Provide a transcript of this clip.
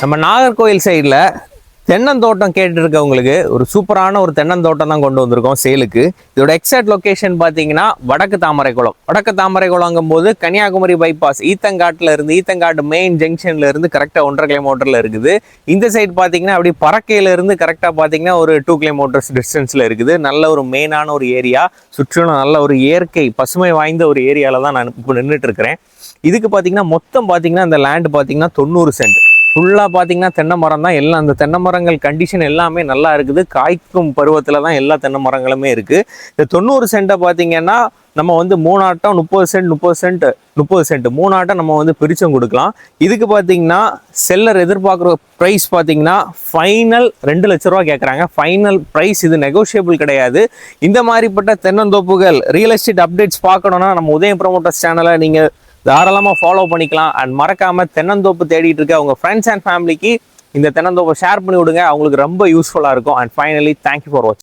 நம்ம நாகர்கோவில் சைடில் தென்னந்தோட்டம் கேட்டுருக்கவங்களுக்கு ஒரு சூப்பரான ஒரு தென்னந்தோட்டம் தான் கொண்டு வந்திருக்கோம் சேலுக்கு. இதோட எக்ஸாக்ட் லொக்கேஷன் பார்த்தீங்கன்னா வடக்கு தாமரைக்குளம். வடக்கு தாமரைக்குளங்கும் போது கன்னியாகுமரி பைபாஸ் ஈத்தங்காட்டு மெயின் ஜங்ஷன்ல இருந்து கரெக்டாக 1.5 கிலோமீட்டர்ல இருக்குது. இந்த சைடு பார்த்தீங்கன்னா அப்படி பறக்கையில இருந்து கரெக்டாக பார்த்தீங்கன்னா ஒரு 2 கிலோமீட்டர்ஸ் டிஸ்டன்ஸ்ல இருக்குது. நல்ல ஒரு மெயினான ஒரு ஏரியா, சுற்றிலும் நல்ல ஒரு இயற்கை பசுமை வாய்ந்த ஒரு ஏரியால தான் நான் இப்போ நின்றுட்டு இருக்கிறேன். இதுக்கு பார்த்தீங்கன்னா மொத்தம் பார்த்தீங்கன்னா இந்த லேண்ட் பார்த்தீங்கன்னா 90 சென்ட். ஃபுல்லாக பார்த்தீங்கன்னா தென்னை மரம் தான். எல்லாம் அந்த தென்னை மரங்கள் கண்டிஷன் எல்லாமே நல்லா இருக்குது. காய்க்கும் பருவத்தில் தான் எல்லா தென்னை மரங்களுமே இருக்குது. இந்த 90 சென்ட்டை பார்த்தீங்கன்னா நம்ம வந்து 3 ஆட்டம் 30 சென்ட் 3 ஆட்டம் நம்ம வந்து பிரிச்சும் கொடுக்கலாம். இதுக்கு பார்த்தீங்கன்னா செல்லர் எதிர்பார்க்குற ப்ரைஸ் பார்த்தீங்கன்னா ஃபைனல் 2 லட்ச ரூபா கேட்குறாங்க. ஃபைனல் ப்ரைஸ், இது நெகோஷியபிள் கிடையாது. இந்த மாதிரிப்பட்ட தென்னந்தோப்புகள் ரியல் எஸ்டேட் அப்டேட்ஸ் பார்க்கணுன்னா நம்ம உதயம் ப்ரமோட்டர்ஸ் சேனலை நீங்கள் தாராளமாக ஃபாலோ பண்ணிக்கலாம். அண்ட் மறக்காம தென்னந்தோப்பு தேடிட்டு இருக்க உங்க ஃப்ரெண்ட்ஸ் அண்ட் ஃபேமிலிக்கு இந்த தென்னந்தோப்பை ஷேர் பண்ணி விடுங்க. அவங்களுக்கு ரொம்ப யூஸ்ஃபுல்லாக இருக்கும். அண்ட் ஃபைனலி தேங்க்யூ ஃபார் வாட்சிங்.